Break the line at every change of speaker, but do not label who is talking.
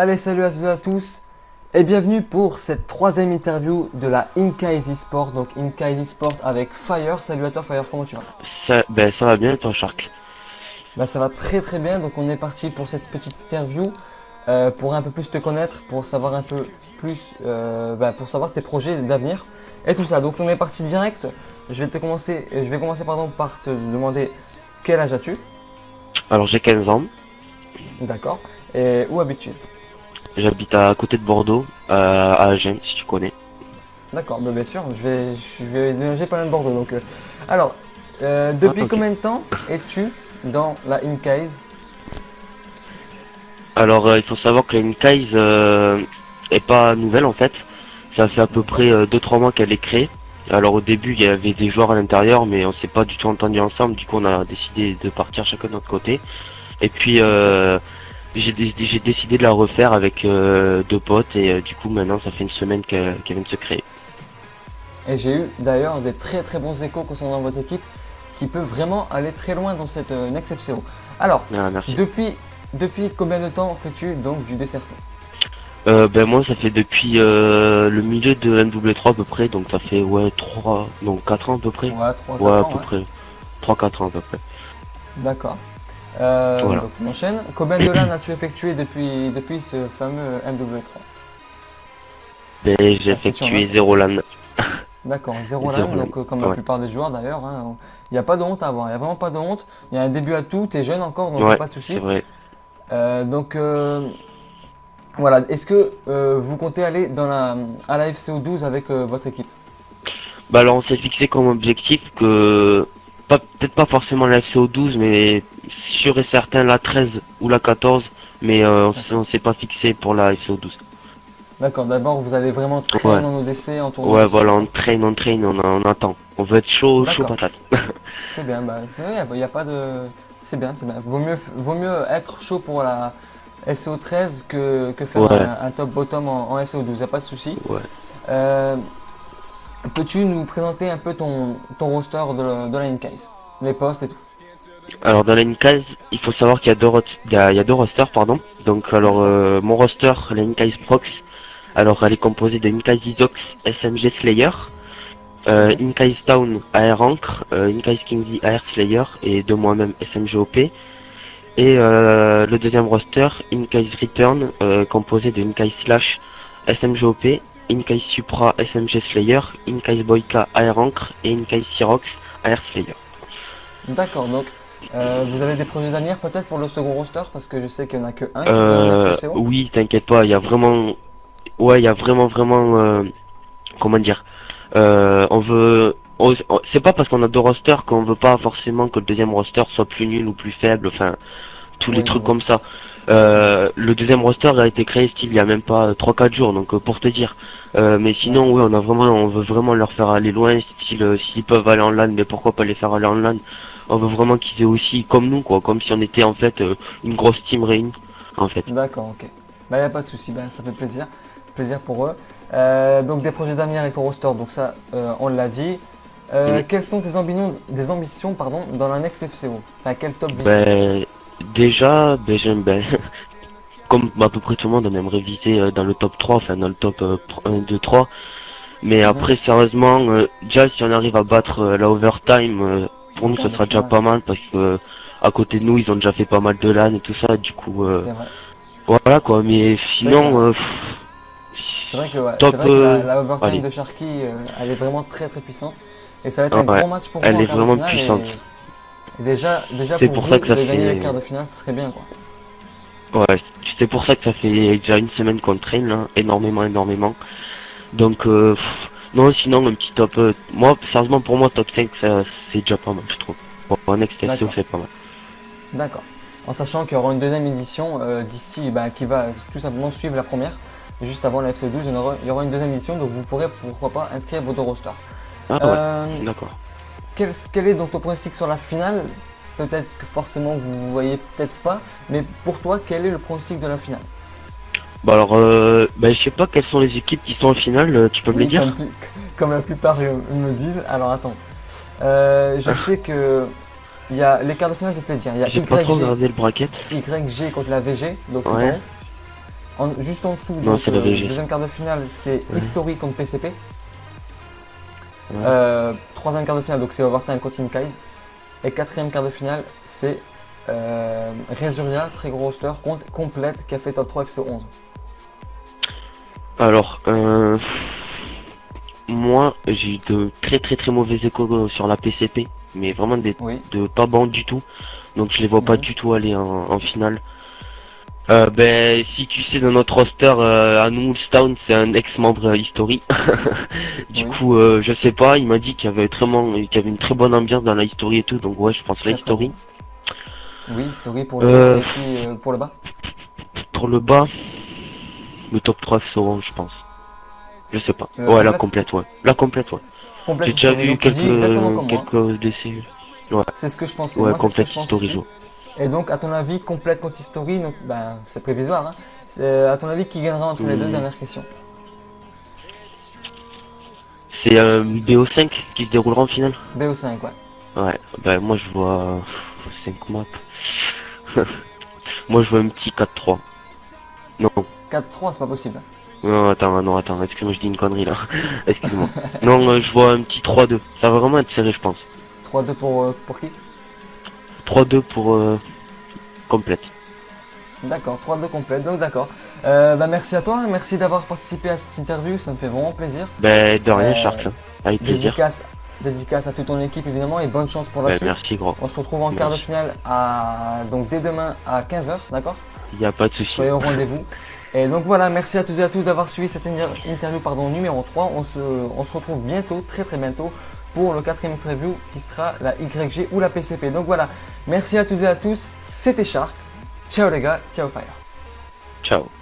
Allez, salut à toutes et à tous et bienvenue pour cette troisième interview de la Inka Easy Sport. Donc Inka Easy Sport avec Fire. Salut à toi Fire, comment tu vas?
Ça va bien, toi, Shark.
Bah ça va très très bien. Donc on est parti pour cette petite interview pour un peu plus te connaître, pour savoir un peu plus, pour savoir tes projets d'avenir et tout ça. Donc on est parti direct. Je vais commencer par te demander quel âge as-tu?
Alors, j'ai 15 ans,
D'accord. Et où habites-tu?
j'habite à côté de Bordeaux, à Agen, si tu connais.
D'accord, bah bien sûr, je vais déménager pas loin de Bordeaux. Alors,
Ah,
depuis
ok.
combien de temps es-tu dans la Incase?
Alors, il faut savoir que la Inkais est pas nouvelle, en fait. Ça fait à peu
D'accord.
près 2-3 mois qu'elle est créée. Alors, au début, il y avait des joueurs à l'intérieur, mais on s'est pas du tout entendu ensemble. Du coup, on a décidé de partir chacun de notre côté. Et puis,
Ok.
j'ai décidé de la refaire avec deux potes. Et du coup, maintenant, ça fait une semaine qu'elle vient de se créer.
Et j'ai eu d'ailleurs des très très bons échos concernant votre équipe qui peut vraiment aller très loin dans cette Next FCO. Alors,
Ah, merci.
depuis, depuis combien de temps fais-tu donc du desserté?
Ben moi ça fait depuis le milieu de MW3 à peu près, donc ça fait ouais 3 non 4 ans à peu près.
Ouais, trois
Ouais
quatre
à
ans,
peu
ouais.
près. 3-4 ans à peu près.
D'accord.
Voilà.
Donc on enchaîne. Combien de LAN as-tu effectué depuis ce fameux MW3?
Ben j'ai
Enfin, si tu en as
effectué
quoi.
zéro LAN.
D'accord, zéro LAN,
Zéro LAN.
donc comme la
Ouais.
plupart des joueurs d'ailleurs, hein, il n'y a pas de honte à avoir, il n'y a vraiment pas de honte, il y a un début à tout, tu es jeune encore, donc
Ouais,
pas de
c'est
souci.
vrai.
Voilà, est-ce que vous comptez aller à la FCO 12 avec votre équipe?
Bah alors on s'est fixé comme objectif que pas peut-être pas forcément la FCO 12 mais sûr et certain la 13 ou la 14 mais
D'accord.
on s'est pas fixé pour la FCO 12.
D'accord, d'abord vous allez vraiment train
Ouais.
en ODC, en tournoi,
Ouais
tout ça,
voilà,
d'accord?
on train, on attend. On veut être chaud
D'accord,
patate.
c'est bien, bah, il y a pas de... C'est bien, c'est bien. Vaut mieux être chaud pour la FCO 13 que faire
Ouais,
un top-bottom en FCO 12, il n'y a pas de souci.
ouais.
Euh, Peux-tu nous présenter un peu ton roster de la Incase? Les postes et tout.
Alors dans la Ncase, il faut savoir qu'il y a il y a deux rosters, pardon. Donc alors
D'accord.
mon roster, la Ncase Prox, alors elle est composée de Ncase Isox, SMG Slayer,
Ok.
Ncase Town AR Ancre, Ncase Kingsley AR Slayer et de moi-même SMG OP. Et le deuxième roster, Ncase Return, composé de Ncase Slash, SMG OP, Ncase Supra SMG Slayer, Ncase Boyka AR Ancre et Ncase Sirox AR Slayer.
D'accord, donc vous avez des projets d'avenir peut-être pour le second roster parce que je sais qu'il n'y en a que un qui est dans le Next FCO.
Oui, t'inquiète pas, il y a vraiment, ouais, il y a vraiment, comment dire, c'est pas parce qu'on a deux rosters qu'on veut pas forcément que le deuxième roster soit plus nul ou plus faible, enfin, tous les
Oui, je
trucs
vois.
comme ça.
Ok.
Le deuxième roster a été créé style il y a même pas 3-4 jours, donc pour te dire. Mais sinon,
D'accord.
oui, on veut vraiment leur faire aller loin, style s'ils peuvent aller en LAN, mais pourquoi pas les faire aller en LAN. On veut vraiment qu'ils aient aussi, comme nous, quoi, comme si on était en fait une grosse team réunie, en fait.
D'accord, ok. Bah, il n'y a pas de souci, bah, ça fait plaisir. Plaisir pour eux. Donc des projets d'avenir avec ton roster, donc ça, on l'a dit.
Mm.
Quelles sont des ambitions pardon, dans la Next FCO? Enfin, quel top vises-tu?
Ben, déjà, j'aime, comme à peu près tout le monde, on aimerait viser dans le top 3, enfin dans le top 1, 2, 3. Mais
Mhm.
après, sérieusement, déjà si on arrive à battre la overtime, pour
En
nous ce
quart de
sera déjà
finale,
pas mal parce que à côté de nous, ils ont déjà fait pas mal de LAN et tout ça, du coup,
c'est vrai.
voilà quoi. Mais
C'est vrai que
sinon,
c'est vrai que, ouais, c'est
top,
vrai que la overtime
allez,
de Sharky, elle est vraiment très très puissante. Et ça va être un
ouais,
gros match pour vous
elle
en
est
quart de
vraiment
finale.
puissante.
Et déjà
C'est
pour
pour ça
vous,
que ça
de gagner les quarts
fait,
de finale, ce serait bien quoi.
ouais, c'est pour ça que ça fait déjà une semaine qu'on traîne là, énormément. Donc, non, sinon, un petit top. Moi, sérieusement, pour moi, top 5, ça, c'est déjà pas mal, je trouve. Pour un extérieur,
D'accord,
c'est pas mal.
d'accord. En sachant qu'il y aura une deuxième édition d'ici, bah, qui va tout simplement suivre la première. Juste avant la FC12, il y aura une deuxième édition, donc vous pourrez pourquoi pas inscrire votre roster.
Ah ouais,
Euh,
d'accord.
quel est donc ton pronostic sur la finale? Peut-être que forcément vous ne voyez peut-être pas, mais pour toi, quel est le pronostic de la finale?
Bah alors, je sais pas quelles sont les équipes qui sont en finale, tu peux me les
Oui,
dire?
comme la plupart me disent. Alors attends. Je sais que il y a les quarts de finale, je vais te les dire. Il y a
J'ai pas trop regardé le bracket.
YG contre la VG, donc tout en
Ouais,
haut. Juste en dessous,
Non,
donc,
c'est le VG.
deuxième quart de finale, c'est
Ouais.
History contre PCP.
Ouais.
Troisième quart de finale, donc c'est Overtime contre Inkaiz. Et quatrième quart de finale, c'est Resuria, très gros roster, complète, qui a fait top 3 FC11.
Alors, moi, j'ai eu de très mauvais échos sur la PCP, mais vraiment
Oui,
de pas bons du tout. Donc je les vois pas
Mhm.
du tout aller en finale. Ben, si tu sais, dans notre roster, à Woolstown, c'est un ex-membre History. Du
oui,
coup, je sais pas, il m'a dit qu'il y avait qu'il y avait une très bonne ambiance dans la History et tout, donc ouais, je pense la
très très
History.
bon. Oui, History pour le haut,
Euh,
et puis pour le bas.
pour le bas, le top 3 seront, je pense. Je sais pas.
Le
Ouais, la
complète,
complète, ouais. La complète, ouais.
complète
J'ai déjà
History,
vu
donc tu dis exactement comme moi.
quelques décès. Ouais,
C'est ce que je pensais,
ouais,
moi c'est ce que
complète
je pense
History,
aussi. Et donc, à ton avis, complète contre History, donc ben, c'est prévisoire, hein. À ton avis, qui gagnera entre les deux?
Hmm.
Dernière question.
C'est BO5 qui se déroulera en finale.
BO5, ouais.
Ouais, ben moi je vois 5 maps. Moi je vois un petit 4-3. Non,
4-3, c'est pas possible.
non, attends, excuse-moi, je dis une connerie là. Excuse-moi. Non, je vois un petit 3-2. Ça va vraiment être serré, je pense.
3-2 pour qui?
3-2 pour complète.
D'accord, 3-2 complète, donc d'accord. Merci à toi, merci d'avoir participé à cette interview, ça me fait vraiment plaisir.
Ben de rien,
Euh,
Sharks, hein. Avec plaisir.
dédicace à toute ton équipe évidemment et bonne chance pour la
Ben
suite.
merci gros.
On se retrouve en quart de
Merci.
finale donc dès demain à 15 h, d'accord?
Y a pas de souci.
Soyez au rendez-vous. Et donc voilà, merci à toutes et à tous d'avoir suivi cette interview numéro 3. On se retrouve bientôt, très bientôt, pour le quatrième interview qui sera la YG ou la PCP. Donc voilà, merci à toutes et à tous, c'était Shark. Ciao les gars, ciao Fire.
Ciao.